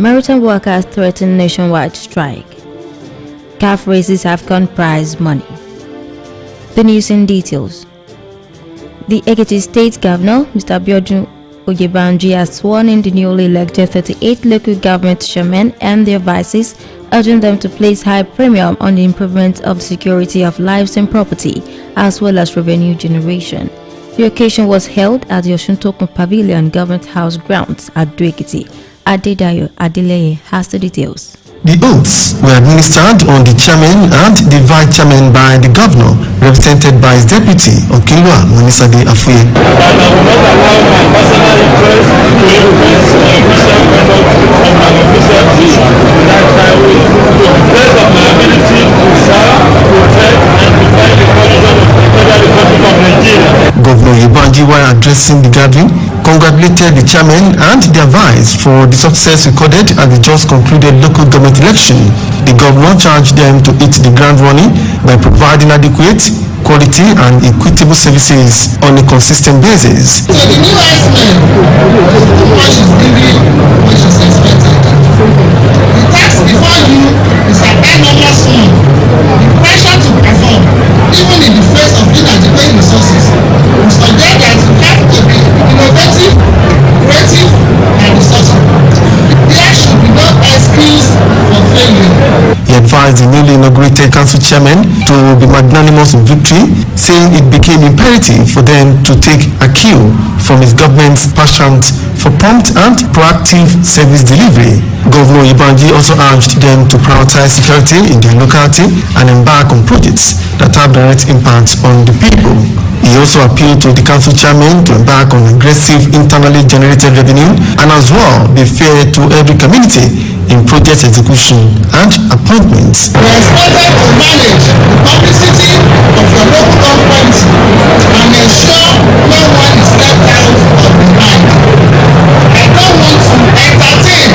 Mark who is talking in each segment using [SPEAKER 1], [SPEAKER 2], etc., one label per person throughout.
[SPEAKER 1] Maritime workers threaten nationwide strike. CAF raises AFCON prize money. The news in details. The Ekiti State Governor, Mr. Abiodun Oyebanji, has sworn in the newly elected 38 local government chairmen and their vices, urging them to place high premium on the improvement of the security of lives and property, as well as revenue generation. The occasion was held at the Osuntokun Pavilion Government House grounds at Ado-Ekiti. Adedayo Adeleye has the details.
[SPEAKER 2] The oaths were administered on the chairman and the vice chairman by the governor, represented by his deputy, Okinlua Monisade Afuye. Governor Oyebanji, while addressing the gathering, congratulated the chairman and their vice for the success recorded at the just concluded local government election. The governor charged them to hit the ground running by providing adequate, quality and equitable services on a consistent basis.
[SPEAKER 3] So the new S-men, what she's giving, what she's expected. The task before you is an enormous one. The pressure to perform, even in the face of inadequate resources, we suggest that you have to be innovative, creative, and resourceful. There should be no excuse for failure.
[SPEAKER 2] He advised the newly inaugurated council chairman to be magnanimous in victory, saying it became imperative for them to take a cue from his government's passion for prompt and proactive service delivery. Governor Oyebanji also urged them to prioritize security in their locality and embark on projects that have direct impact on the people. He also appealed to the council chairman to embark on aggressive internally generated revenue and as well be fair to every community in project execution and appointments.
[SPEAKER 3] We are expected to manage the publicity of your local government and ensure no one is left out or behind. I don't want to entertain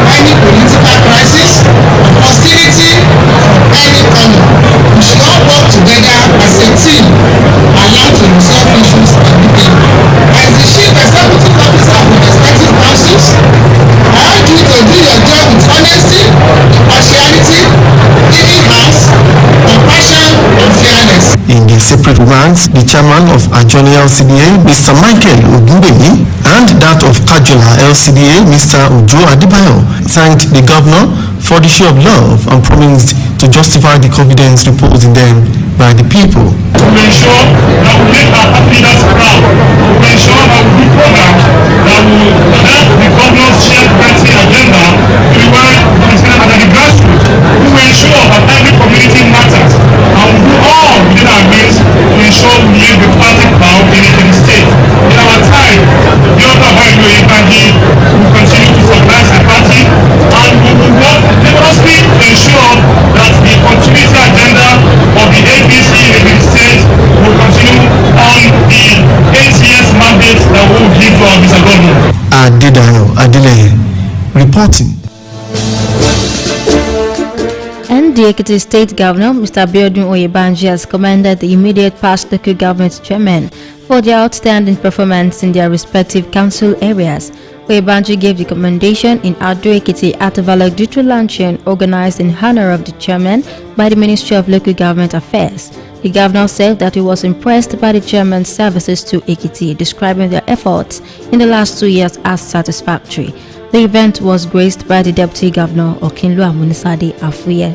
[SPEAKER 3] any political crisis or hostility from any corner. We should all work together as a team and learn to resolve issues amicably. As the chief executive officer of the respective councils, I urge you to do your job with honesty, impartiality, giving hands, compassion, and fairness.
[SPEAKER 2] In the separate remarks, the chairman of Ajoni LCDA, Mr. Michael Ogunbemi, and that of Kajula LCDA, Mr. Ujo Adibayo, thanked the governor for the show of love and promised to justify the confidence reposed in them by the people.
[SPEAKER 4] To ensure that we make our leaders proud, to ensure that we do programs that will help the governor's shared party agenda to be well understood at the grassroots. We will ensure that every community matters and we do all within our means to ensure we make the party proud in the state. In our time, the other Governor Oyebanji will continue to suppress the party and we will work vigorously to ensure that the continuity agenda of the APC in the state will continue on the 8 years mandate that we will give to our Mr. Governor.
[SPEAKER 2] Adedayo Adeleye reporting.
[SPEAKER 1] And the Ekiti State Governor, Mr. Abiodun Oyebanji, has commended the immediate past local government chairmen for their outstanding performance in their respective council areas. Oyebanji gave the commendation in Ado-Ekiti at a valedictory luncheon organized in honor of the chairman by the Ministry of Local Government Affairs. The governor said that he was impressed by the chairman's services to Ekiti, describing their efforts in the last 2 years as satisfactory. The event was graced by the Deputy Governor Okinlua Monisade Afuye.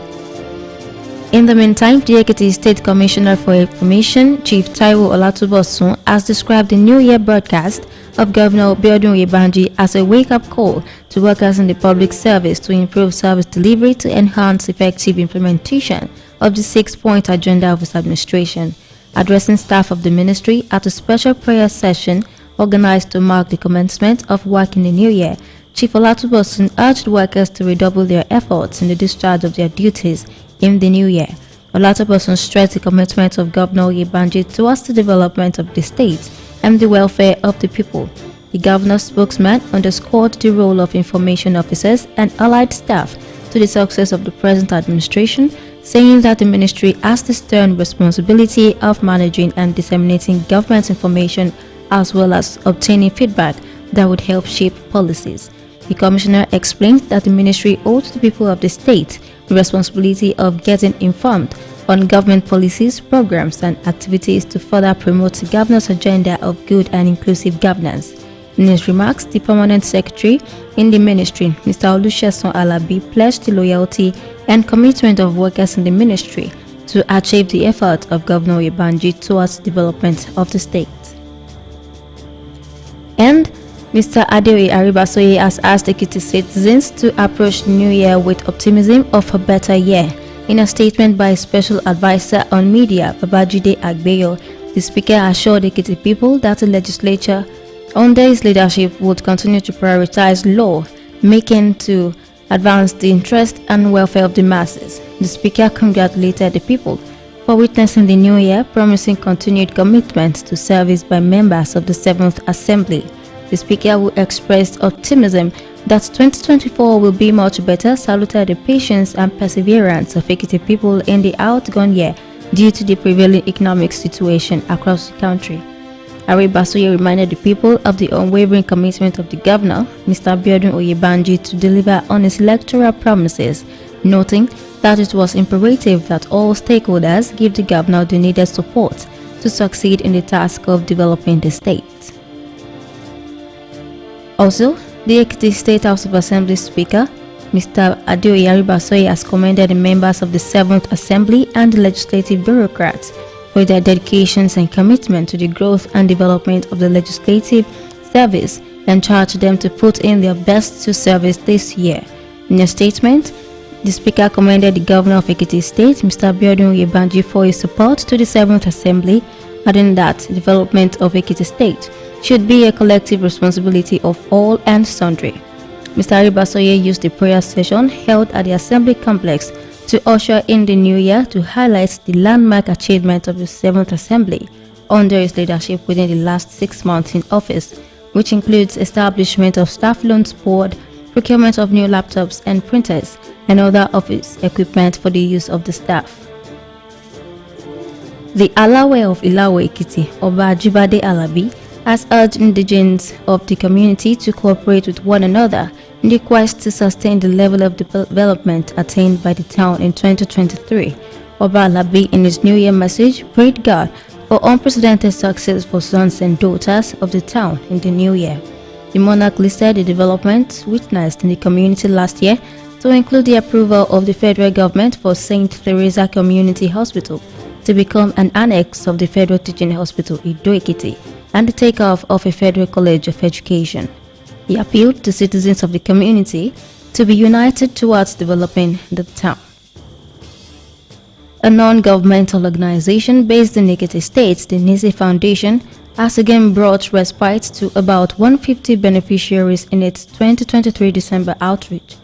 [SPEAKER 1] In the meantime, the Ekiti State Commissioner for Information, Chief Taiwo Olatubosun, has described the New Year broadcast of Governor Abiodun Oyebanji as a wake-up call to workers in the public service to improve service delivery to enhance effective implementation of the 6-point agenda of his administration. Addressing staff of the ministry at a special prayer session organized to mark the commencement of work in the new year, Chief Olatubosun urged workers to redouble their efforts in the discharge of their duties in the new year. Olatubosun stressed the commitment of Governor Oyebanji towards the development of the state and the welfare of the people. The governor's spokesman underscored the role of information officers and allied staff to the success of the present administration, saying that the ministry has the stern responsibility of managing and disseminating government information as well as obtaining feedback that would help shape policies. the commissioner explained that the ministry owes the people of the state the responsibility of getting informed on government policies, programs, and activities to further promote the governor's agenda of good and inclusive governance. In his remarks, the permanent secretary in the ministry, Mr. Olusegun Alabi, pledged the loyalty and commitment of workers in the ministry to achieve the effort of Governor Oyebanji towards the development of the state. And Mr. Adeoye Aribasoye has asked Ekiti citizens to approach the new year with optimism of a better year. In a statement by Special Advisor on Media, Babajide Agbeyo, the speaker assured Ekiti people that the legislature under his leadership would continue to prioritize law making to advance the interest and welfare of the masses. The speaker congratulated the people for witnessing the new year, promising continued commitment to service by members of the 7th Assembly. The speaker, who expressed optimism that 2024 will be much better, saluted the patience and perseverance of Ekiti people in the outgone year due to the prevailing economic situation across the country. Aribasoye reminded the people of the unwavering commitment of the governor, Mr. Biodun Oyebanji, to deliver on his electoral promises, noting that it was imperative that all stakeholders give the governor the needed support to succeed in the task of developing the state. Also, the Ekiti State House of Assembly Speaker, Mr. Adeoye Aribasoye, has commended the members of the 7th Assembly and the legislative bureaucrats for their dedications and commitment to the growth and development of the legislative service and charged them to put in their best to service this year. In a statement, the Speaker commended the Governor of Ekiti State, Mr. Biodun Oyebanji, for his support to the 7th Assembly, adding that the development of Ekiti State should be a collective responsibility of all and sundry. Mr. Aribasoye used the prayer session held at the Assembly Complex to usher in the new year to highlight the landmark achievement of the 7th Assembly under his leadership within the last 6 months in office, which includes establishment of staff loans board, procurement of new laptops and printers, and other office equipment for the use of the staff. The Alawe of Ilawe Ekiti, Oba Ajibade Alabi, has urged indigents of the community to cooperate with one another in the quest to sustain the level of development attained by the town in 2023. Oba Alabi, in his New Year message, prayed God for unprecedented success for sons and daughters of the town in the new year. The monarch listed the developments witnessed in the community last year to include the approval of the federal government for St. Teresa Community Hospital to become an annex of the Federal Teaching Hospital Ido-Ekiti and the takeoff of a Federal College of Education. He appealed to citizens of the community to be united towards developing the town. A non-governmental organization based in Ekiti State, the Nisi Foundation, has again brought respite to about 150 beneficiaries in its 2023 December outreach.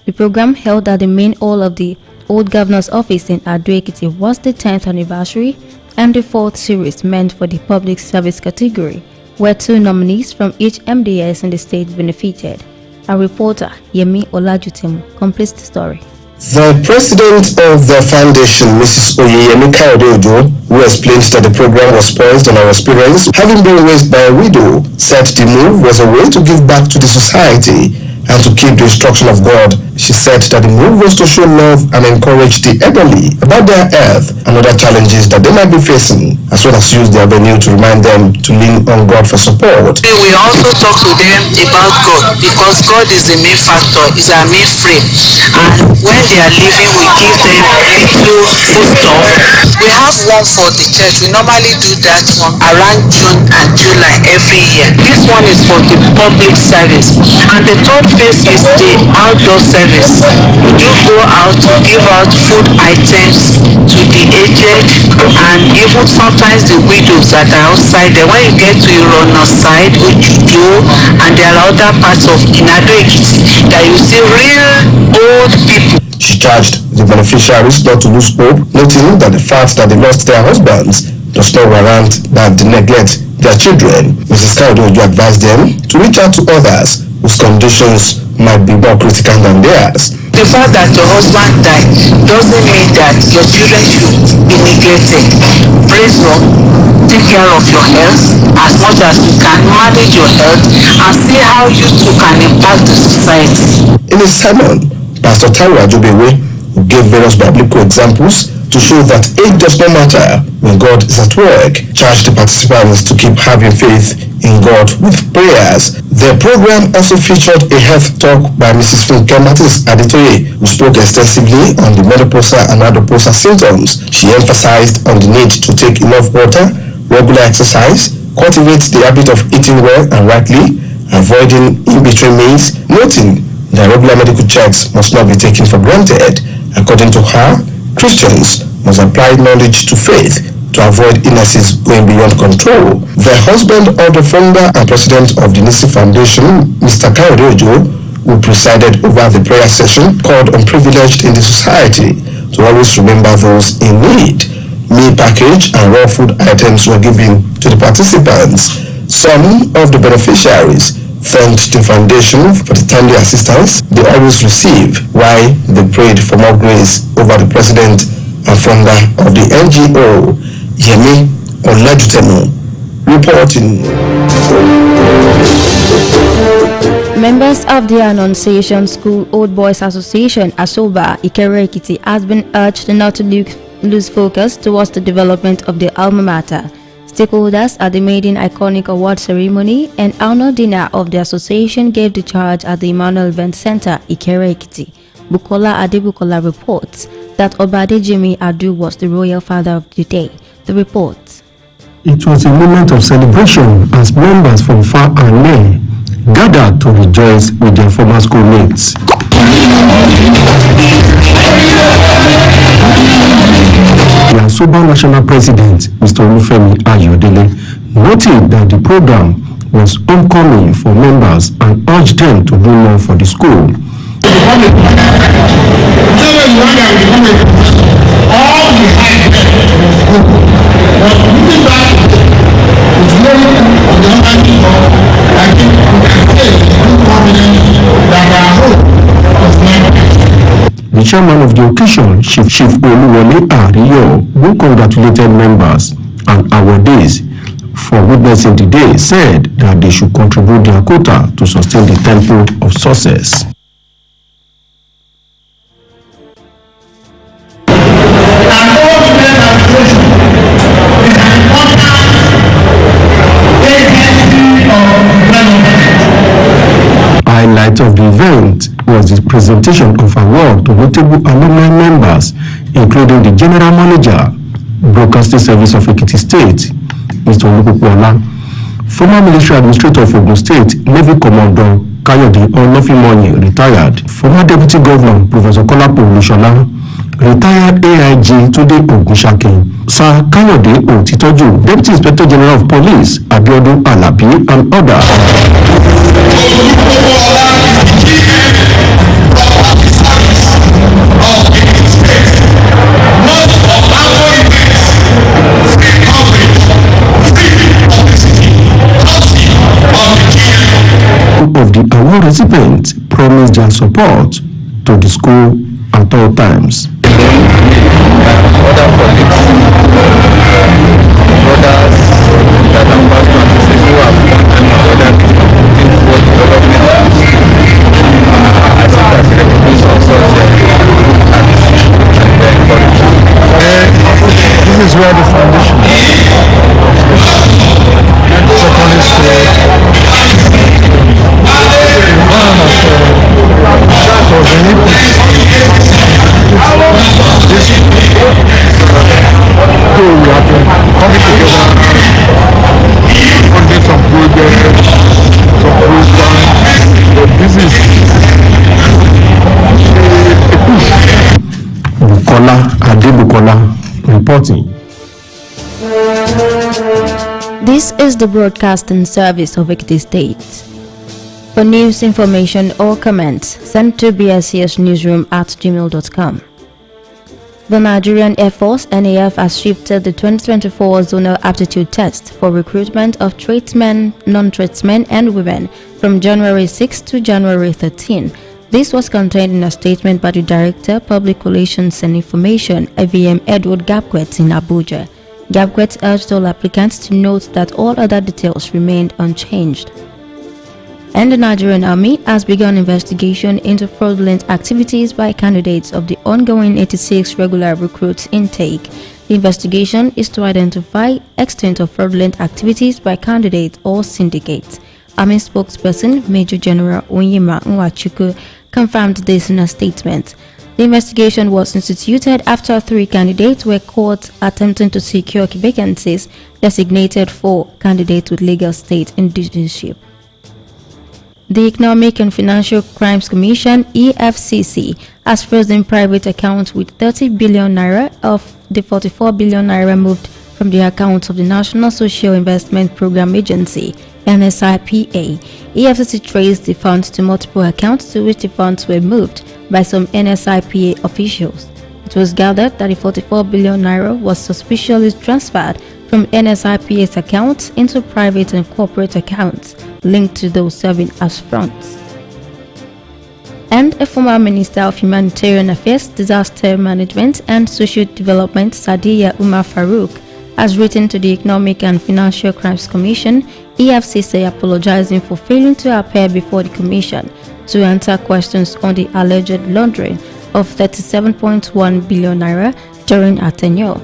[SPEAKER 1] The program, held at the main hall of the Old Governor's Office in Ado-Ekiti, was the 10th anniversary and the 4th series meant for the public service category, where 2 nominees from each MDS in the state benefited. Our reporter, Yemi Olajutemu, completes the story.
[SPEAKER 5] The president of the foundation, Mrs. Oyeyemi Kayode, who explained that the program was poised on her experience, having been raised by a widow, said the move was a way to give back to the society and to keep the instruction of God. She said that the move was to show love and encourage the elderly about their health and other challenges that they might be facing, as well as use the avenue to remind them to lean on God for support.
[SPEAKER 6] We also talk to them about God, because God is the main factor, is our main frame. And when they are leaving, we give them little foodstuff. We have one for the church. We normally do that one around June and July every year. This one is for the public service. And the third phase is the outdoor service. We do go out to give out food items to the aged and even sometimes the widows that are outside there. When you get to Irona side, Ojudo, and there are other parts of Ado-Ekiti that you see real old people.
[SPEAKER 5] She charged the beneficiaries not to lose hope, noting that the fact that they lost their husbands does not warrant that they neglect their children. Mrs. Kayode advised them to reach out to others whose conditions might be more critical than theirs
[SPEAKER 6] The fact that your husband died doesn't mean that your children should be neglected. Praise God. Take care of your health as much as you can. Manage your health and see how you too can impact the society.
[SPEAKER 5] In his sermon, Pastor Taiwo Ajobewe gave various biblical examples to show that age does not matter when God is at work. Charged the participants to keep having faith in God with prayers. The program also featured a health talk by Mrs. Funke Martins Adetoye, who spoke extensively on the menopausal and andropausal symptoms. She emphasized on the need to take enough water, regular exercise, cultivate the habit of eating well and rightly, avoiding in-between meals, noting that regular medical checks must not be taken for granted. According to her, Christians must apply knowledge to faith to avoid illnesses going beyond control. The husband of the founder and president of the NISI Foundation, Mr. Kayode Ojo, who presided over the prayer session, called on privileged in the society to always remember those in need. Meal package and raw food items were given to the participants. Some of the beneficiaries thanked the foundation for the timely assistance they always receive, while they prayed for more grace over the president and founder of the NGO, Yemi Olajutemu, reporting.
[SPEAKER 1] Members of the Annunciation School Old Boys Association, Asoba, Ikere Ekiti, has been urged not to lose focus towards the development of the alma mater. Stakeholders at the maiden iconic award ceremony and annual dinner of the association gave the charge at the Emmanuel Event Center, Ikere Ekiti. Bukola Adebukola reports that Obade Jimmy Adu was the royal father of the day. The report.
[SPEAKER 7] It was a moment of celebration as members from far and near gathered to rejoice with their former schoolmates. The Asoba National President, Mr. Olufemi Ayodele, noted that the program was homecoming for members and urged them to do more for the school. The chairman of the occasion, Chief Oluwole Ariyo, who congratulated members and awardees for witnessing the day, said that they should contribute their quota to sustain the tempo of success. Highlight of the event was the presentation of award to notable alumni members, including the General Manager, Broadcasting Service of Ekiti State, Mr. Olukupola, former Military Administrator of Ogun State, Navy Commodore Kayode Olofimoye, retired, former Deputy Governor, Professor Kolapo Olusola, retired AIG Tunde Ogunshake, Sir Kayode Otitoju, Deputy Inspector General of Police, Abiodun Alabi, and others. Of the award recipients promised their support to the school at all times. This is where the foundation secondary school Bukola Adebukola reporting.
[SPEAKER 1] This is the broadcasting service of Ekiti State. For news, information, or comments, send to bscsnewsroom@gmail.com. The Nigerian Air Force (NAF) has shifted the 2024 Zonal Aptitude Test for recruitment of tradesmen, non-tradesmen, and women from January 6 to January 13. This was contained in a statement by the Director, Public Relations and Information, AVM Edward Gapquet in Abuja. Gapquet urged all applicants to note that all other details remained unchanged. And the Nigerian Army has begun investigation into fraudulent activities by candidates of the ongoing 86 regular recruits intake. The investigation is to identify extent of fraudulent activities by candidates or syndicates. Army spokesperson Major General Onyema Nwachukwu confirmed this in a statement. The investigation was instituted after 3 candidates were caught attempting to secure vacancies designated for candidates with legal state indigenship. The Economic and Financial Crimes Commission (EFCC) has frozen private accounts with 30 billion naira of the 44 billion naira moved from the accounts of the National Social Investment Program Agency (NSIPA). EFCC traced the funds to multiple accounts to which the funds were moved by some NSIPA officials. It was gathered that the 44 billion naira was suspiciously transferred from NSIPA's accounts into private and corporate accounts linked to those serving as fronts. And a former Minister of Humanitarian Affairs, Disaster Management and Social Development, Sadiya Umar Farouk, has written to the Economic and Financial Crimes Commission (EFCC) apologizing for failing to appear before the Commission to answer questions on the alleged laundering of 37.1 billion naira during her tenure.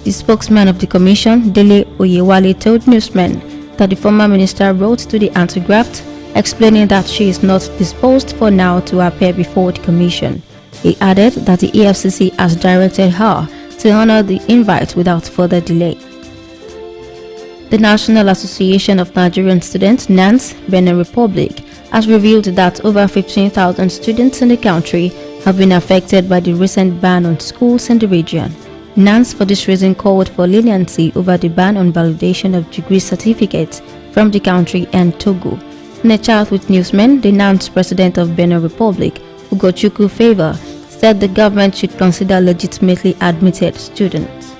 [SPEAKER 1] The spokesman of the Commission, Dele Oyewale, told newsmen that the former minister wrote to the Anti-Graft explaining that she is not disposed for now to appear before the Commission. He added that the EFCC has directed her to honor the invite without further delay. The National Association of Nigerian Students, NANS, Benin Republic, has revealed that over 15,000 students in the country have been affected by the recent ban on schools in the region. NANS for this reason called for leniency over the ban on validation of degree certificates from the country and Togo. In a chat with newsmen, the NANS president of Benin Republic, Ugochukwu Favor, said the government should consider legitimately admitted students.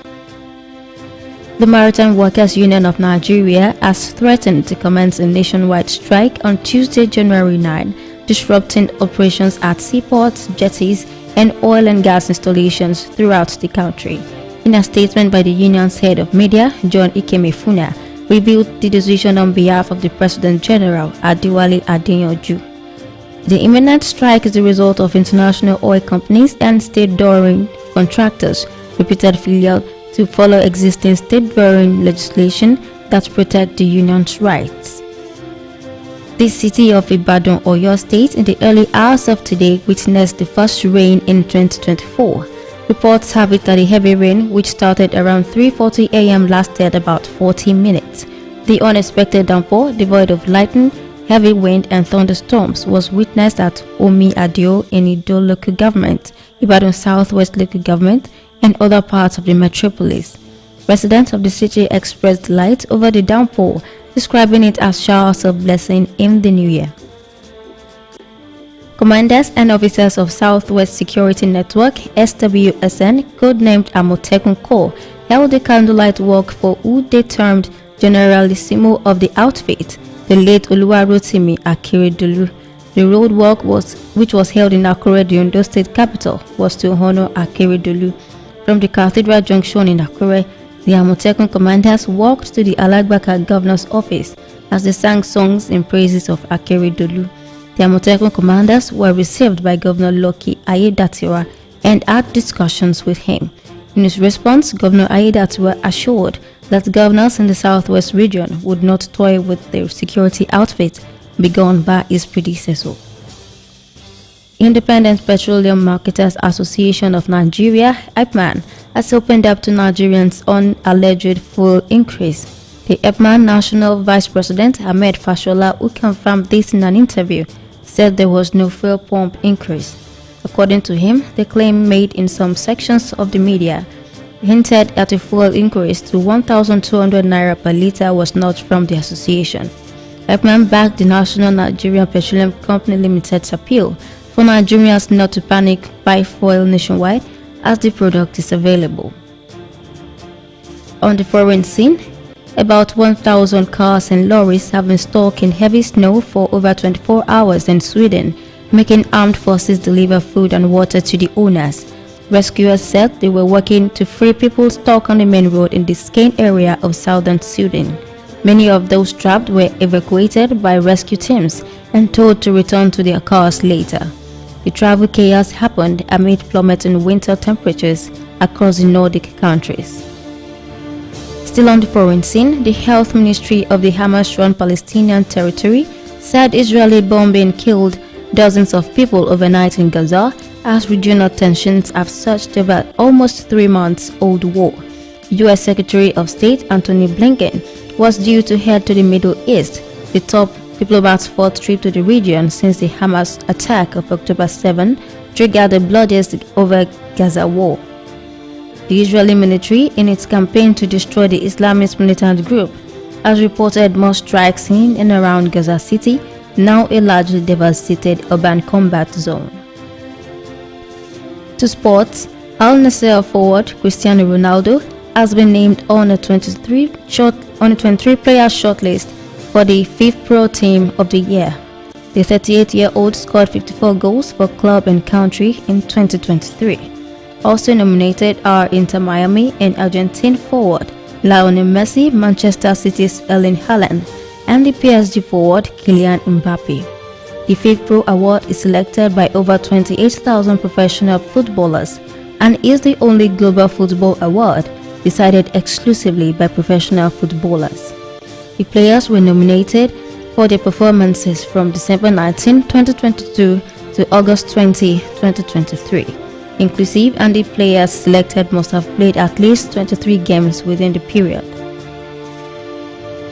[SPEAKER 1] The Maritime Workers Union of Nigeria has threatened to commence a nationwide strike on Tuesday, January 9, disrupting operations at seaports, jetties, and oil and gas installations throughout the country. In a statement by the union's head of media, John Ikemefuna, revealed the decision on behalf of the President General, Adewale Adeyanju. The imminent strike is the result of international oil companies and state drawing contractors' repeated failure to follow existing state drawing legislation that protect the union's rights. The city of Ibadan, Oyo State, in the early hours of today witnessed the first rain in 2024. Reports have it that the heavy rain, which started around 3:40 a.m. lasted about 40 minutes. The unexpected downpour, devoid of lightning, heavy wind and thunderstorms, was witnessed at Omi Adio in Ido local government, Ibadan Southwest local government, and other parts of the metropolis. Residents of the city expressed delight over the downpour, describing it as showers of blessing in the new year. Commanders and officers of Southwest Security Network (SWSN), codenamed Amotekun Corps, held a candlelight walk for who they termed Generalissimo of the outfit, the late Oluwarotimi Akeredolu. The road walk, which was held in Akure, the Ondo State capital, was to honor Akeredolu. From the Cathedral Junction in Akure, the Amotekun commanders walked to the Alagbaka governor's office as they sang songs in praises of Akeredolu. The Amotekun commanders were received by Governor Lucky Ayedatiwa and had discussions with him. In his response, Governor Ayedatiwa assured that governors in the Southwest region would not toy with their security outfit begun by his predecessor. Independent Petroleum Marketers Association of Nigeria, IPMAN, has opened up to Nigerians on alleged fuel increase. The IPMAN National Vice President Ahmed Fashola, who confirmed this in an interview, said there was no fuel pump increase. According to him, the claim made in some sections of the media hinted at a fuel increase to 1,200 naira per litre was not from the association. IPMAN backed the National Nigerian Petroleum Company Limited's appeal for Nigerians not to panic buy fuel nationwide as the product is available. On the foreign scene, about 1,000 cars and lorries have been stuck in heavy snow for over 24 hours in Sweden making armed forces deliver food and water to the owners. Rescuers said they were working to free people stuck on the main road in the Skane area of southern Sudan. Many of those trapped were evacuated by rescue teams and told to return to their cars later. The travel chaos happened amid plummeting winter temperatures across the Nordic countries. Still on the foreign scene, the health ministry of the Hamas-run Palestinian territory said Israeli bombing killed dozens of people overnight in Gaza as regional tensions have surged over almost 3 months-old war. U.S. Secretary of State Antony Blinken was due to head to the Middle East, the top diplomat's fourth trip to the region since the Hamas attack of October 7 triggered the bloodiest over Gaza war. The Israeli military, in its campaign to destroy the Islamist militant group, has reported more strikes in and around Gaza City, now a largely devastated urban combat zone. To sports, Al Nassr forward Cristiano Ronaldo has been named on a 23-player shortlist for the fifth Pro Team of the Year. The 38-year-old scored 54 goals for club and country in 2023. Also nominated are Inter Miami and Argentine forward Lionel Messi, Manchester City's Erling Haaland, and the PSG forward Kylian Mbappe. The fifth Pro Award is selected by over 28,000 professional footballers and is the only global football award decided exclusively by professional footballers. The players were nominated for their performances from December 19, 2022 to August 20, 2023, inclusive, and the players selected must have played at least 23 games within the period.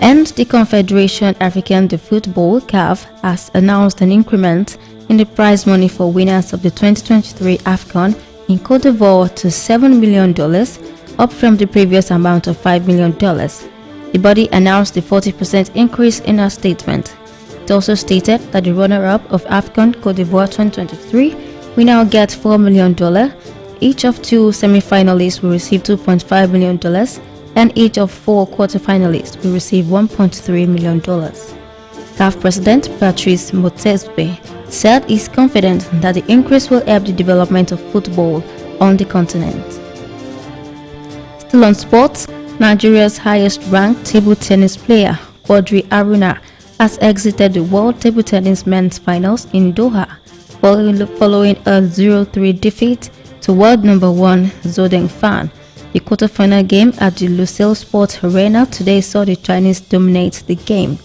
[SPEAKER 1] And the Confederation Africaine de Football (CAF) has announced an increment in the prize money for winners of the 2023 AFCON in Cote d'Ivoire to $7 million, up from the previous amount of $5 million. The body announced a 40% increase in a statement. It also stated that the runner-up of AFCON Cote d'Ivoire 2023 will now get $4 million. Each of 2 semi-finalists will receive $2.5 million, and each of 4 quarter-finalists will receive $1.3 million. CAF President Patrice Motsepe said he's confident that the increase will help the development of football on the continent. Still on sports, Nigeria's highest-ranked table tennis player, Quadri Aruna, has exited the World Table Tennis Men's Finals in Doha following a 0-3 defeat to world number 1 Zhou Fan. The quarterfinal game at the Lusail Sports Arena today saw the Chinese dominate the game.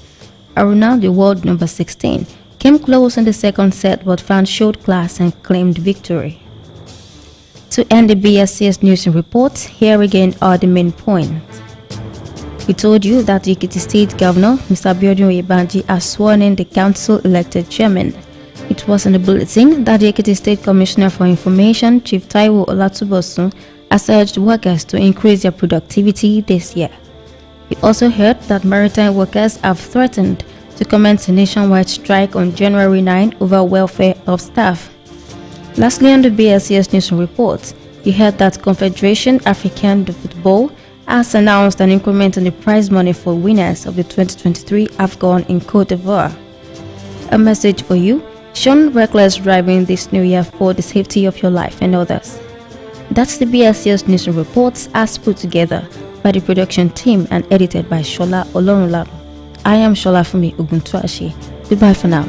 [SPEAKER 1] Aruna, the world number 16, came close in the second set, but Fan showed class and claimed victory. To end the BSCS News and Reports, here again are the main points. We told you that the Ekiti State Governor, Mr. Biodun Oyebanji, has sworn in the council-elected chairman. It was in the bulletin that the Ekiti State Commissioner for Information, Chief Taiwo Olatubosun, has urged workers to increase their productivity this year. We also heard that maritime workers have threatened to commence a nationwide strike on January 9 over welfare of staff. Lastly, on the BSCS News and Reports, you heard that Confederation Africaine de Football has announced an increment in the prize money for winners of the 2023 AFCON in Cote d'Ivoire. A message for you: shun reckless driving this new year for the safety of your life and others. That's the BSCS News and Reports as put together by the production team and edited by Shola Olorunlaro. I am Shola Fumi Uguntuashi. Goodbye for now.